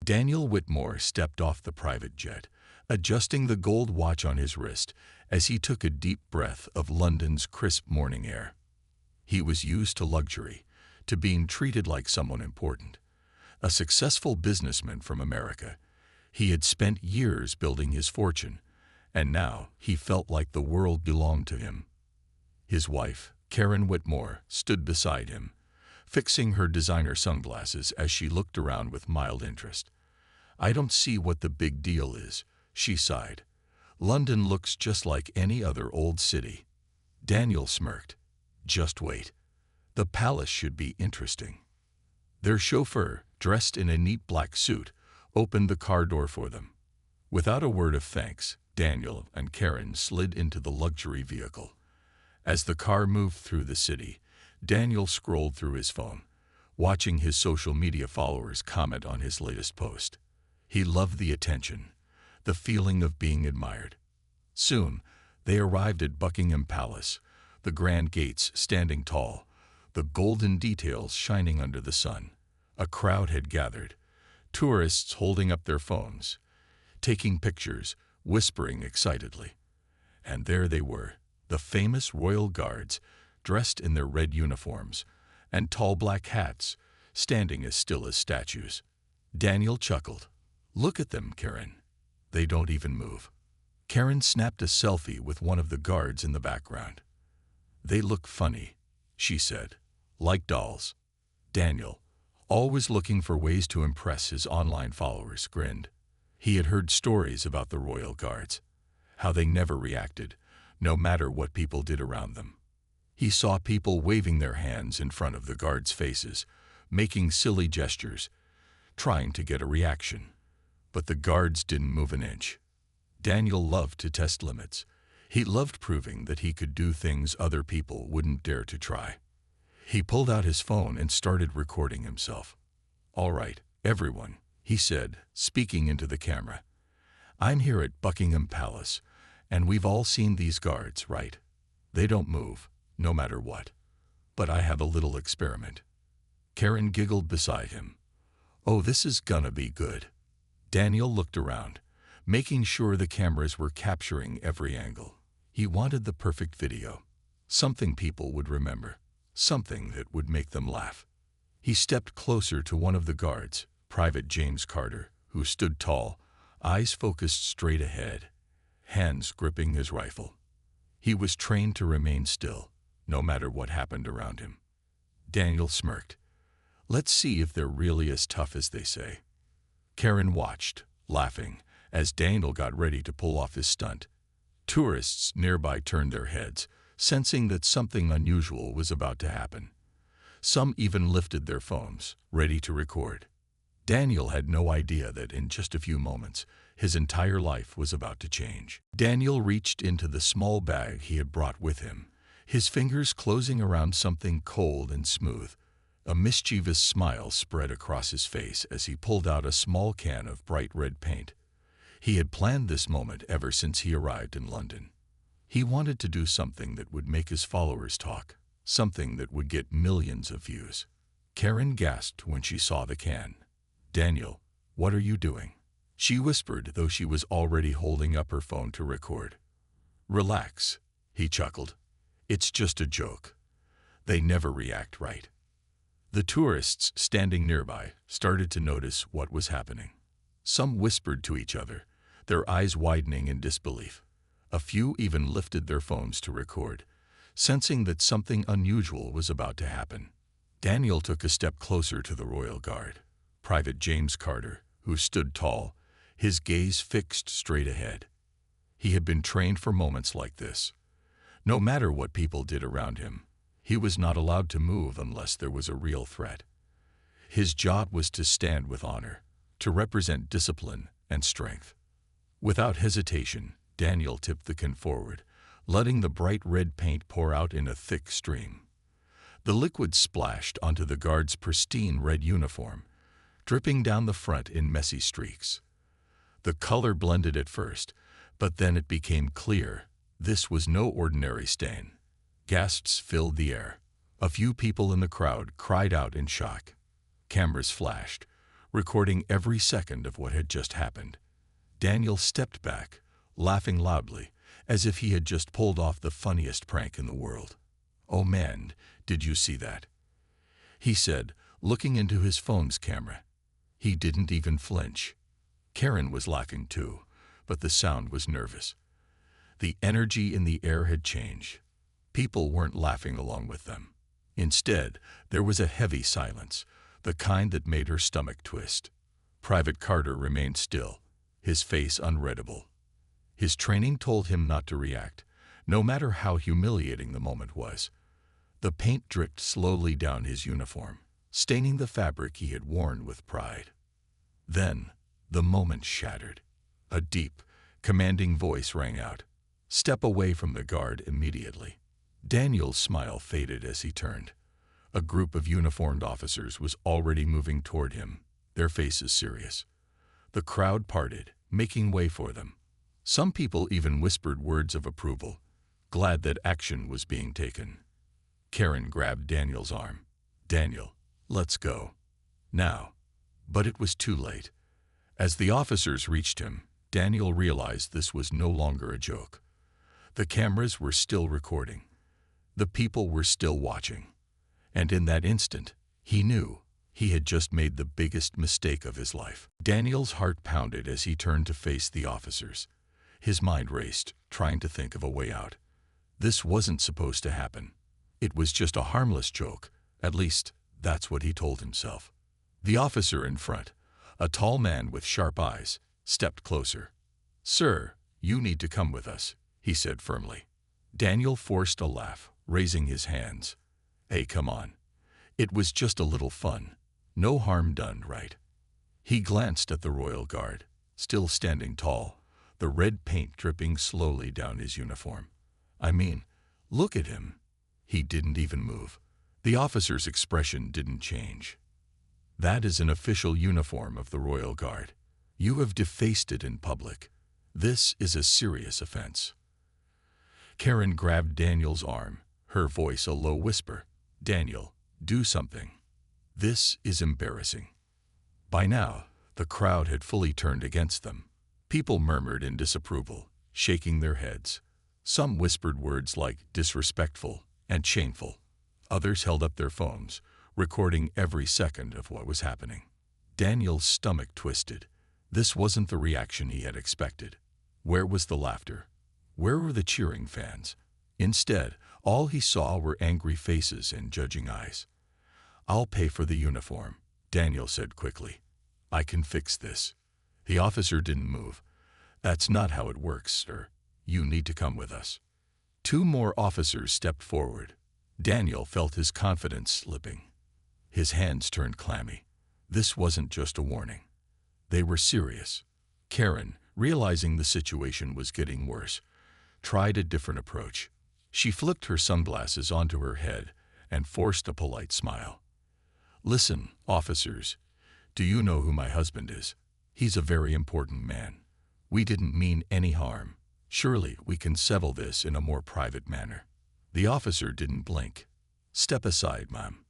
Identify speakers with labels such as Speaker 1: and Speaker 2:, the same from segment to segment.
Speaker 1: Daniel Whitmore stepped off the private jet, adjusting the gold watch on his wrist as he took a deep breath of London's crisp morning air. He was used to luxury, to being treated like someone important. A successful businessman from America, he had spent years building his fortune, and now he felt like the world belonged to him. His wife, Karen Whitmore, stood beside him, fixing her designer sunglasses as she looked around with mild interest. "I don't see what the big deal is," she sighed. "London looks just like any other old city." Daniel smirked. "Just wait. The palace should be interesting." Their chauffeur, dressed in a neat black suit, opened the car door for them. Without a word of thanks, Daniel and Karen slid into the luxury vehicle. As the car moved through the city, Daniel scrolled through his phone, watching his social media followers comment on his latest post. He loved the attention, the feeling of being admired. Soon, they arrived at Buckingham Palace, the grand gates standing tall, the golden details shining under the sun. A crowd had gathered, tourists holding up their phones, taking pictures, whispering excitedly. And there they were, the famous royal guards, dressed in their red uniforms and tall black hats, standing as still as statues. Daniel chuckled. "Look at them, Karen. They don't even move." Karen snapped a selfie with one of the guards in the background. "They look funny," she said, "like dolls." Daniel, always looking for ways to impress his online followers, grinned. He had heard stories about the royal guards, how they never reacted, no matter what people did around them. He saw people waving their hands in front of the guards' faces, making silly gestures, trying to get a reaction. But the guards didn't move an inch. Daniel loved to test limits. He loved proving that he could do things other people wouldn't dare to try. He pulled out his phone and started recording himself. "All right, everyone," he said, speaking into the camera. "I'm here at Buckingham Palace, and we've all seen these guards, right? They don't move, no matter what. But I have a little experiment." Karen giggled beside him. "Oh, this is gonna be good." Daniel looked around, making sure the cameras were capturing every angle. He wanted the perfect video, something people would remember, something that would make them laugh. He stepped closer to one of the guards, Private James Carter, who stood tall, eyes focused straight ahead, hands gripping his rifle. He was trained to remain still, no matter what happened around him. Daniel smirked. "Let's see if they're really as tough as they say." Karen watched, laughing, as Daniel got ready to pull off his stunt. Tourists nearby turned their heads, sensing that something unusual was about to happen. Some even lifted their phones, ready to record. Daniel had no idea that in just a few moments, his entire life was about to change. Daniel reached into the small bag he had brought with him, his fingers closing around something cold and smooth. A mischievous smile spread across his face as he pulled out a small can of bright red paint. He had planned this moment ever since he arrived in London. He wanted to do something that would make his followers talk, something that would get millions of views. Karen gasped when she saw the can. "Daniel, what are you doing?" she whispered, though she was already holding up her phone to record. "Relax," he chuckled. "It's just a joke. They never react right." The tourists standing nearby started to notice what was happening. Some whispered to each other, their eyes widening in disbelief. A few even lifted their phones to record, sensing that something unusual was about to happen. Daniel took a step closer to the royal guard, Private James Carter, who stood tall, his gaze fixed straight ahead. He had been trained for moments like this. No matter what people did around him, he was not allowed to move unless there was a real threat. His job was to stand with honor, to represent discipline and strength. Without hesitation, Daniel tipped the can forward, letting the bright red paint pour out in a thick stream. The liquid splashed onto the guard's pristine red uniform, dripping down the front in messy streaks. The color blended at first, but then it became clear. This was no ordinary stain. Gasps filled the air. A few people in the crowd cried out in shock. Cameras flashed, recording every second of what had just happened. Daniel stepped back, laughing loudly, as if he had just pulled off the funniest prank in the world. "Oh man, did you see that?" he said, looking into his phone's camera. He didn't even flinch. Karen was laughing too, but the sound was nervous. The energy in the air had changed. People weren't laughing along with them. Instead, there was a heavy silence, the kind that made her stomach twist. Private Carter remained still, his face unreadable. His training told him not to react, no matter how humiliating the moment was. The paint dripped slowly down his uniform, staining the fabric he had worn with pride. Then, the moment shattered. A deep, commanding voice rang out. "Step away from the guard immediately." Daniel's smile faded as he turned. A group of uniformed officers was already moving toward him, their faces serious. The crowd parted, making way for them. Some people even whispered words of approval, glad that action was being taken. Karen grabbed Daniel's arm. "Daniel, let's go. Now." But it was too late. As the officers reached him, Daniel realized this was no longer a joke. The cameras were still recording. The people were still watching. And in that instant, he knew he had just made the biggest mistake of his life. Daniel's heart pounded as he turned to face the officers. His mind raced, trying to think of a way out. This wasn't supposed to happen. It was just a harmless joke. At least, that's what he told himself. The officer in front, a tall man with sharp eyes, stepped closer. "Sir, you need to come with us," he said firmly. Daniel forced a laugh, raising his hands. "Hey, come on. It was just a little fun. No harm done, right?" He glanced at the Royal Guard, still standing tall, the red paint dripping slowly down his uniform. "I mean, look at him." He didn't even move. The officer's expression didn't change. "That is an official uniform of the Royal Guard. You have defaced it in public. This is a serious offense." Karen grabbed Daniel's arm, her voice a low whisper. "Daniel, do something. This is embarrassing." By now, the crowd had fully turned against them. People murmured in disapproval, shaking their heads. Some whispered words like disrespectful and shameful. Others held up their phones, recording every second of what was happening. Daniel's stomach twisted. This wasn't the reaction he had expected. Where was the laughter? Where were the cheering fans? Instead, all he saw were angry faces and judging eyes. "I'll pay for the uniform," Daniel said quickly. "I can fix this." The officer didn't move. "That's not how it works, sir. You need to come with us." Two more officers stepped forward. Daniel felt his confidence slipping. His hands turned clammy. This wasn't just a warning. They were serious. Karen, realizing the situation was getting worse, tried a different approach. She flipped her sunglasses onto her head and forced a polite smile. "Listen, officers, do you know who my husband is? He's a very important man. We didn't mean any harm. Surely we can settle this in a more private manner." The officer didn't blink. "Step aside, ma'am."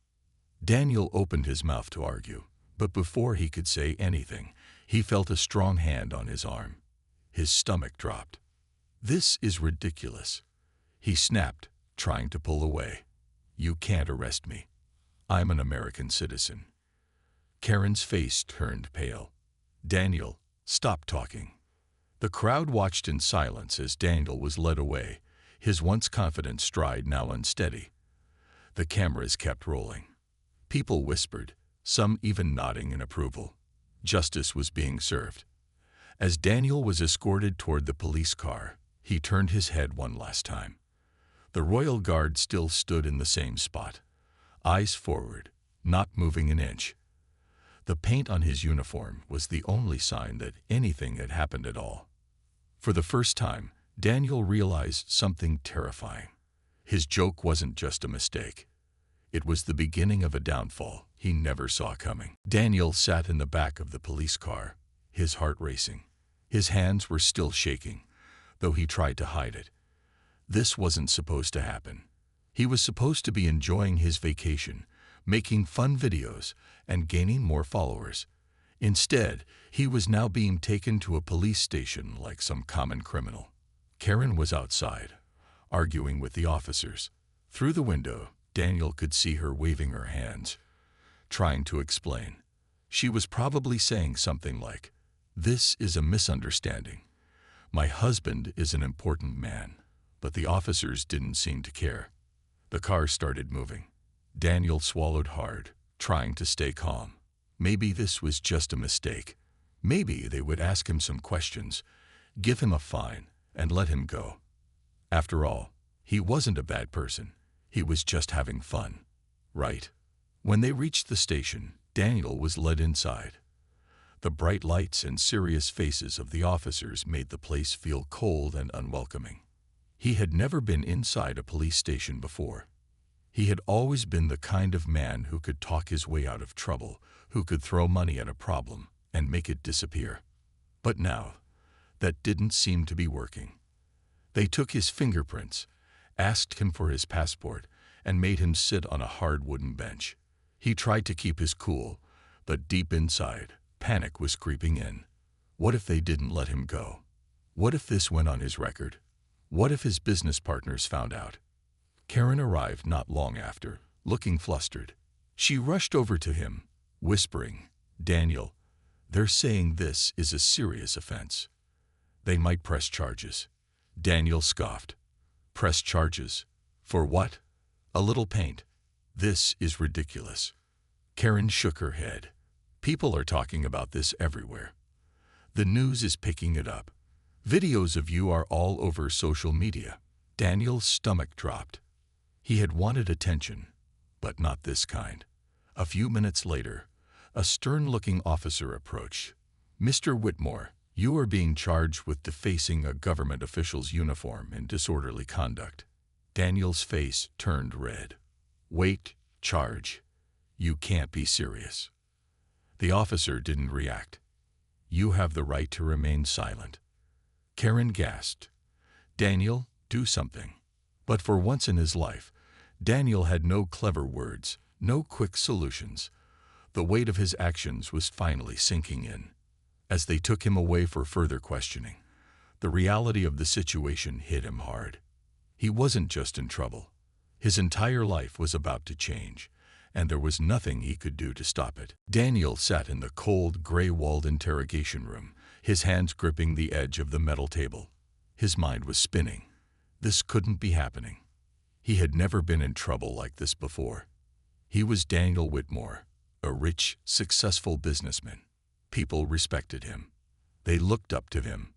Speaker 1: Daniel opened his mouth to argue, but before he could say anything, he felt a strong hand on his arm. His stomach dropped. "This is ridiculous," he snapped, trying to pull away. "You can't arrest me. I'm an American citizen." Karen's face turned pale. "Daniel, stop talking." The crowd watched in silence as Daniel was led away, his once confident stride now unsteady. The cameras kept rolling. People whispered, some even nodding in approval. Justice was being served. As Daniel was escorted toward the police car, he turned his head one last time. The Royal Guard still stood in the same spot, eyes forward, not moving an inch. The paint on his uniform was the only sign that anything had happened at all. For the first time, Daniel realized something terrifying. His joke wasn't just a mistake. It was the beginning of a downfall he never saw coming. Daniel sat in the back of the police car, his heart racing. His hands were still shaking, though he tried to hide it. This wasn't supposed to happen. He was supposed to be enjoying his vacation, making fun videos, and gaining more followers. Instead, he was now being taken to a police station like some common criminal. Karen was outside, arguing with the officers. Through the window, Daniel could see her waving her hands, trying to explain. She was probably saying something like, "This is a misunderstanding. My husband is an important man." But the officers didn't seem to care. The car started moving. Daniel swallowed hard, trying to stay calm. Maybe this was just a mistake. Maybe they would ask him some questions, give him a fine, and let him go. After all, he wasn't a bad person. He was just having fun, right? When they reached the station, Daniel was led inside. The bright lights and serious faces of the officers made the place feel cold and unwelcoming. He had never been inside a police station before. He had always been the kind of man who could talk his way out of trouble, who could throw money at a problem and make it disappear. But now, that didn't seem to be working. They took his fingerprints, asked him for his passport, and made him sit on a hard wooden bench. He tried to keep his cool, but deep inside, panic was creeping in. What if they didn't let him go? What if this went on his record? What if his business partners found out? Karen arrived not long after, looking flustered. She rushed over to him, whispering, "Daniel, they're saying this is a serious offense. They might press charges." Daniel scoffed. "Press charges? For what? A little paint. This is ridiculous." Karen shook her head. "People are talking about this everywhere. The news is picking it up. Videos of you are all over social media." Daniel's stomach dropped. He had wanted attention, but not this kind. A few minutes later, a stern-looking officer approached. "Mr. Whitmore, you are being charged with defacing a government official's uniform and disorderly conduct." Daniel's face turned red. "Wait, charge? You can't be serious." The officer didn't react. "You have the right to remain silent." Karen gasped. "Daniel, do something." But for once in his life, Daniel had no clever words, no quick solutions. The weight of his actions was finally sinking in. As they took him away for further questioning, the reality of the situation hit him hard. He wasn't just in trouble. His entire life was about to change, and there was nothing he could do to stop it. Daniel sat in the cold, gray-walled interrogation room, his hands gripping the edge of the metal table. His mind was spinning. This couldn't be happening. He had never been in trouble like this before. He was Daniel Whitmore, a rich, successful businessman. People respected him. They looked up to him.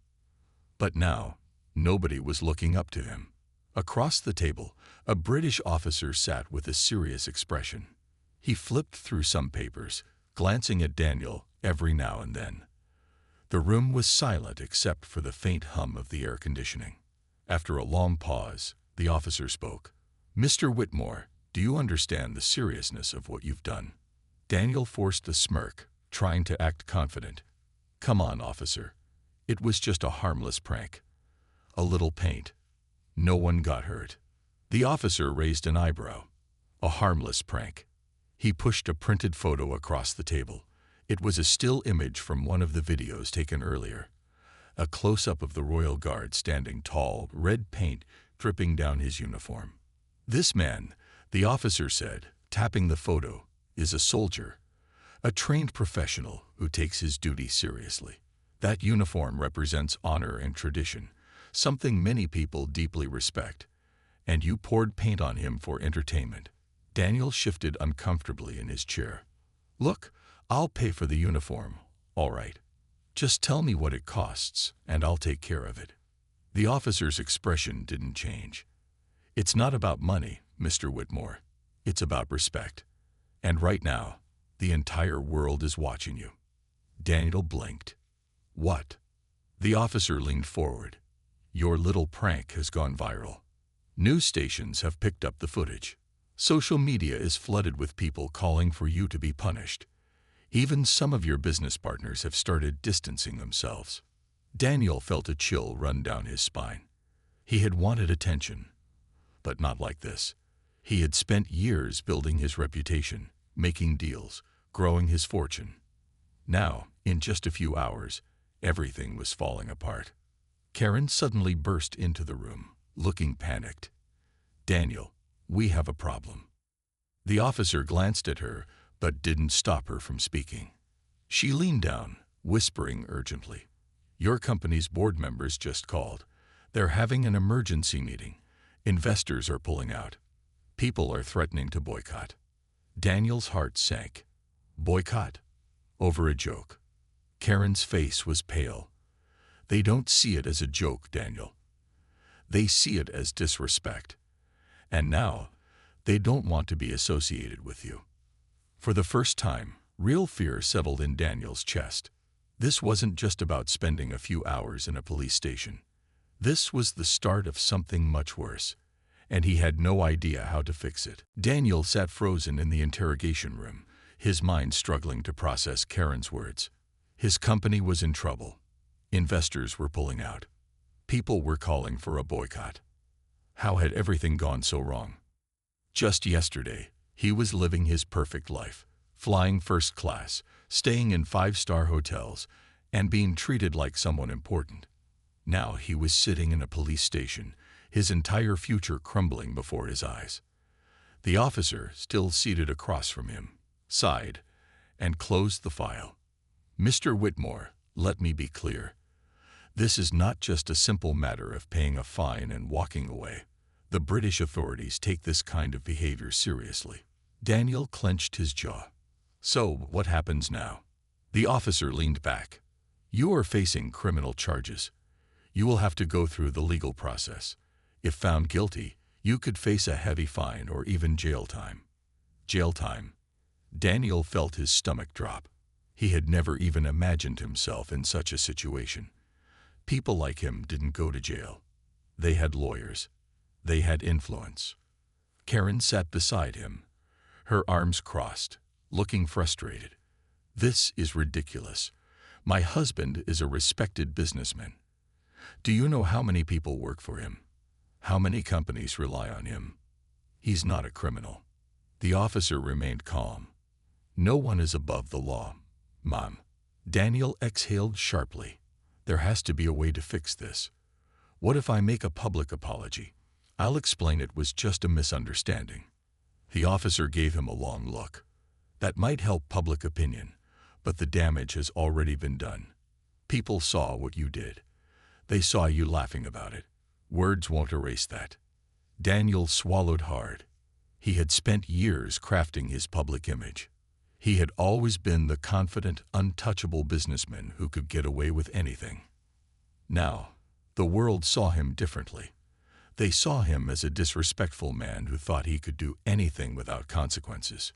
Speaker 1: But now, nobody was looking up to him. Across the table, a British officer sat with a serious expression. He flipped through some papers, glancing at Daniel every now and then. The room was silent except for the faint hum of the air conditioning. After a long pause, the officer spoke. "Mr. Whitmore, do you understand the seriousness of what you've done?" Daniel forced a smirk, trying to act confident. "Come on, officer. It was just a harmless prank. A little paint. No one got hurt." The officer raised an eyebrow. "A harmless prank." He pushed a printed photo across the table. It was a still image from one of the videos taken earlier. A close-up of the Royal Guard standing tall, red paint dripping down his uniform. "This man," the officer said, tapping the photo, "is a soldier, a trained professional who takes his duty seriously. That uniform represents honor and tradition, something many people deeply respect. And you poured paint on him for entertainment." Daniel shifted uncomfortably in his chair. "Look, I'll pay for the uniform, all right. Just tell me what it costs, and I'll take care of it." The officer's expression didn't change. "It's not about money, Mr. Whitmore. It's about respect. And right now, the entire world is watching you." Daniel blinked. "What?" The officer leaned forward. "Your little prank has gone viral. News stations have picked up the footage. Social media is flooded with people calling for you to be punished. Even some of your business partners have started distancing themselves." Daniel felt a chill run down his spine. He had wanted attention, but not like this. He had spent years building his reputation, making deals, growing his fortune. Now, in just a few hours, everything was falling apart. Karen suddenly burst into the room, looking panicked. "Daniel, we have a problem." The officer glanced at her, but didn't stop her from speaking. She leaned down, whispering urgently. "Your company's board members just called. They're having an emergency meeting. Investors are pulling out. People are threatening to boycott." Daniel's heart sank. Boycott? Over a joke? Karen's face was pale. "They don't see it as a joke, Daniel. They see it as disrespect. And now, they don't want to be associated with you." For the first time, real fear settled in Daniel's chest. This wasn't just about spending a few hours in a police station. This was the start of something much worse, and he had no idea how to fix it. Daniel sat frozen in the interrogation room, his mind struggling to process Karen's words. His company was in trouble. Investors were pulling out. People were calling for a boycott. How had everything gone so wrong? Just yesterday, he was living his perfect life, flying first class, staying in five-star hotels, and being treated like someone important. Now he was sitting in a police station, his entire future crumbling before his eyes. The officer, still seated across from him, sighed and closed the file. "Mr. Whitmore, let me be clear. This is not just a simple matter of paying a fine and walking away. The British authorities take this kind of behavior seriously." Daniel clenched his jaw. "So, what happens now?" The officer leaned back. "You are facing criminal charges. You will have to go through the legal process. If found guilty, you could face a heavy fine or even jail time." Jail time. Daniel felt his stomach drop. He had never even imagined himself in such a situation. People like him didn't go to jail. They had lawyers. They had influence. Karen sat beside him, her arms crossed, looking frustrated. "This is ridiculous. My husband is a respected businessman. Do you know how many people work for him? How many companies rely on him? He's not a criminal." The officer remained calm. "No one is above the law, Mom." Daniel exhaled sharply. "There has to be a way to fix this. What if I make a public apology? I'll explain it was just a misunderstanding." The officer gave him a long look. "That might help public opinion, but the damage has already been done. People saw what you did. They saw you laughing about it. Words won't erase that." Daniel swallowed hard. He had spent years crafting his public image. He had always been the confident, untouchable businessman who could get away with anything. Now, the world saw him differently. They saw him as a disrespectful man who thought he could do anything without consequences.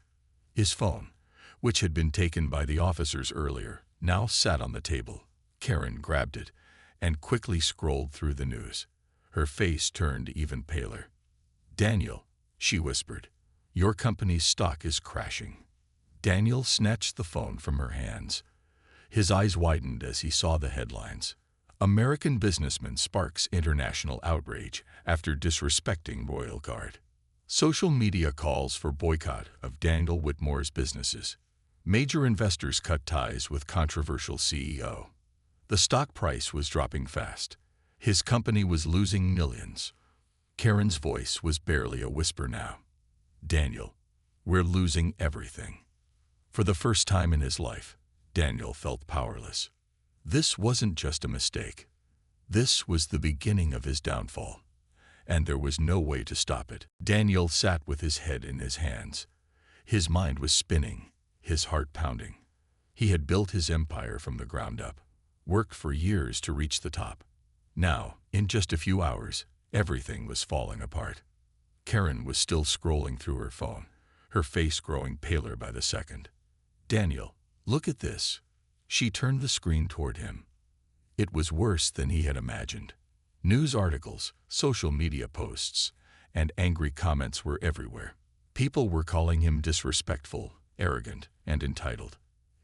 Speaker 1: His phone, which had been taken by the officers earlier, now sat on the table. Karen grabbed it and quickly scrolled through the news. Her face turned even paler. "Daniel," she whispered, "your company's stock is crashing." Daniel snatched the phone from her hands. His eyes widened as he saw the headlines. "American businessman sparks international outrage after disrespecting royal guard." Social media calls for boycott of Daniel Whitmore's businesses. Major investors cut ties with controversial CEO. The stock price was dropping fast. His company was losing millions. Karen's voice was barely a whisper now. "Daniel, we're losing everything." For the first time in his life, Daniel felt powerless. This wasn't just a mistake. This was the beginning of his downfall, and there was no way to stop it. Daniel sat with his head in his hands. His mind was spinning, his heart pounding. He had built his empire from the ground up, worked for years to reach the top. Now, in just a few hours, everything was falling apart. Karen was still scrolling through her phone, her face growing paler by the second. "Daniel, look at this." She turned the screen toward him. It was worse than he had imagined. News articles, social media posts, and angry comments were everywhere. People were calling him disrespectful, arrogant, and entitled.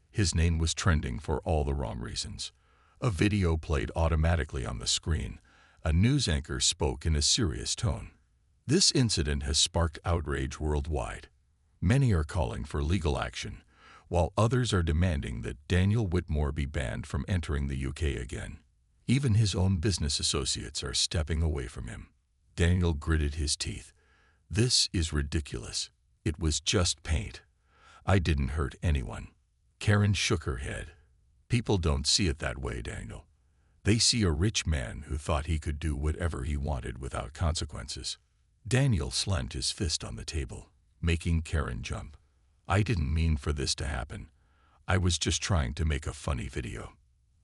Speaker 1: His name was trending for all the wrong reasons. A video played automatically on the screen. A news anchor spoke in a serious tone. "This incident has sparked outrage worldwide. Many are calling for legal action. while others are demanding that Daniel Whitmore be banned from entering the UK again. Even his own business associates are stepping away from him. Daniel gritted his teeth. This is ridiculous. It was just paint. I didn't hurt anyone. Karen shook her head. People don't see it that way, Daniel. They see a rich man who thought he could do whatever he wanted without consequences. Daniel slammed his fist on the table, making Karen jump. I didn't mean for this to happen. I was just trying to make a funny video.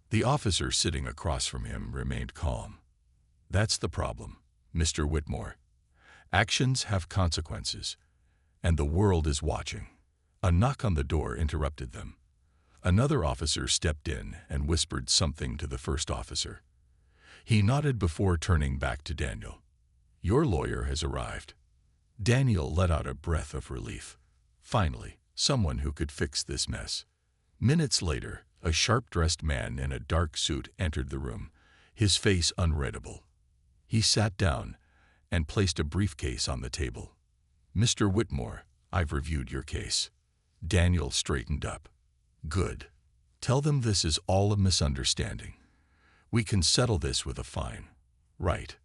Speaker 1: The officer sitting across from him remained calm. That's the problem, Mr. Whitmore. Actions have consequences, and the world is watching. A knock on the door interrupted them. Another officer stepped in and whispered something to the first officer. He nodded before turning back to Daniel. Your lawyer has arrived. Daniel let out a breath of relief. Finally, someone who could fix this mess. Minutes later, a sharp-dressed man in a dark suit entered the room, his face unreadable. He sat down and placed a briefcase on the table. Mr. Whitmore, I've reviewed your case. Daniel straightened up. Good. Tell them this is all a misunderstanding. We can settle this with a fine. Right.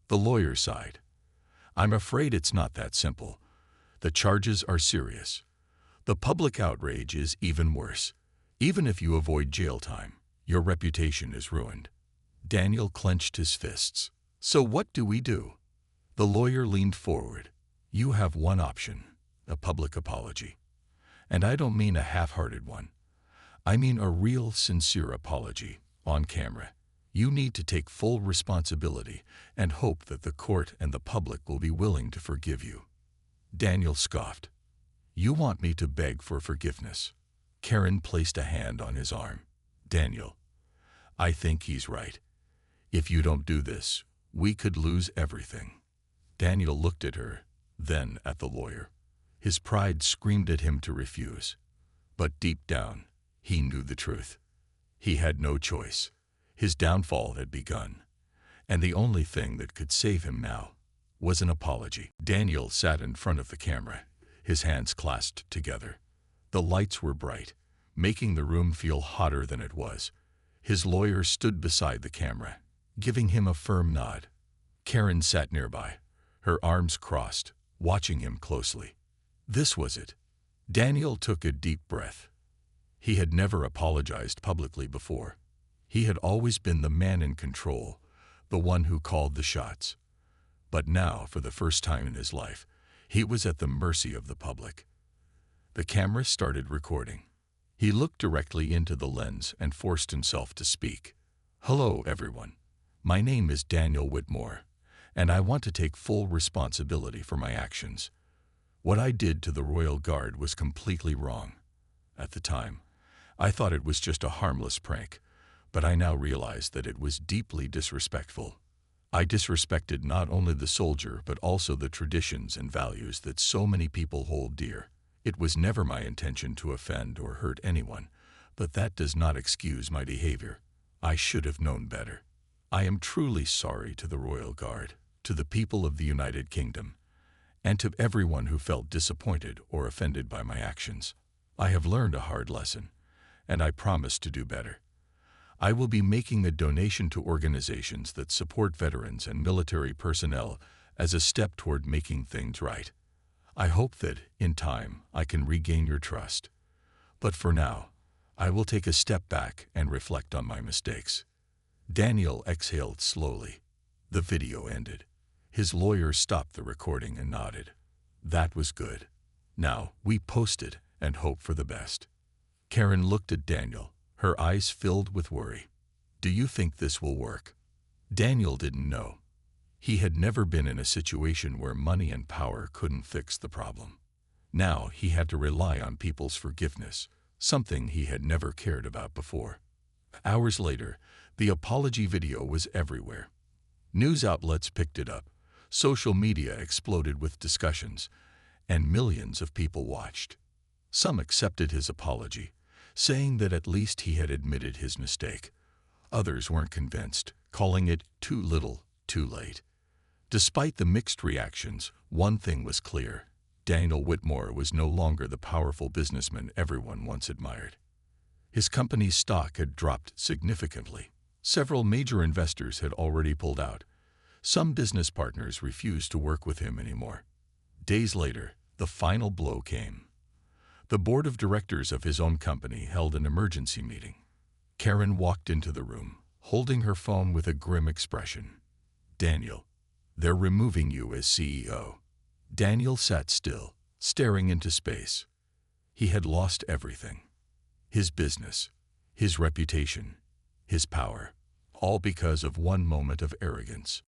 Speaker 1: The lawyer sighed. I'm afraid it's not that simple. The charges are serious. The public outrage is even worse. Even if you avoid jail time, your reputation is ruined. Daniel clenched his fists. So what do we do? The lawyer leaned forward. You have one option, a public apology. And I don't mean a half-hearted one. I mean a real, sincere apology, on camera. You need to take full responsibility and hope that the court and the public will be willing to forgive you. Daniel scoffed. You want me to beg for forgiveness? Karen placed a hand on his arm. Daniel, I think he's right. If you don't do this, we could lose everything. Daniel looked at her, then at the lawyer. His pride screamed at him to refuse. But deep down, he knew the truth. He had no choice. His downfall had begun, and the only thing that could save him now was an apology. Daniel sat in front of the camera, his hands clasped together. The lights were bright, making the room feel hotter than it was. His lawyer stood beside the camera, giving him a firm nod. Karen sat nearby, her arms crossed, watching him closely. This was it. Daniel took a deep breath. He had never apologized publicly before. He had always been the man in control, the one who called the shots. But now, for the first time in his life, he was at the mercy of the public. The camera started recording. He looked directly into the lens and forced himself to speak. Hello, everyone. My name is Daniel Whitmore, and I want to take full responsibility for my actions. What I did to the Royal Guard was completely wrong. At the time, I thought it was just a harmless prank, but I now realize that it was deeply disrespectful. I disrespected not only the soldier but also the traditions and values that so many people hold dear. It was never my intention to offend or hurt anyone, but that does not excuse my behavior. I should have known better. I am truly sorry to the Royal Guard, to the people of the United Kingdom, and to everyone who felt disappointed or offended by my actions. I have learned a hard lesson, and I promise to do better. I will be making a donation to organizations that support veterans and military personnel as a step toward making things right. I hope that, in time, I can regain your trust. But for now, I will take a step back and reflect on my mistakes. Daniel exhaled slowly. The video ended. His lawyer stopped the recording and nodded. That was good. Now, we post it and hope for the best. Karen looked at Daniel, her eyes filled with worry. Do you think this will work? Daniel didn't know. He had never been in a situation where money and power couldn't fix the problem. Now he had to rely on people's forgiveness, something he had never cared about before. Hours later, the apology video was everywhere. News outlets picked it up, social media exploded with discussions, and millions of people watched. Some accepted his apology, saying that at least he had admitted his mistake. Others weren't convinced, calling it too little, too late. Despite the mixed reactions, one thing was clear. Daniel Whitmore was no longer the powerful businessman everyone once admired. His company's stock had dropped significantly. Several major investors had already pulled out. Some business partners refused to work with him anymore. Days later, the final blow came. The board of directors of his own company held an emergency meeting. Karen walked into the room, holding her phone with a grim expression. "Daniel, they're removing you as CEO." Daniel sat still, staring into space. He had lost everything. His business, his reputation, his power, all because of one moment of arrogance.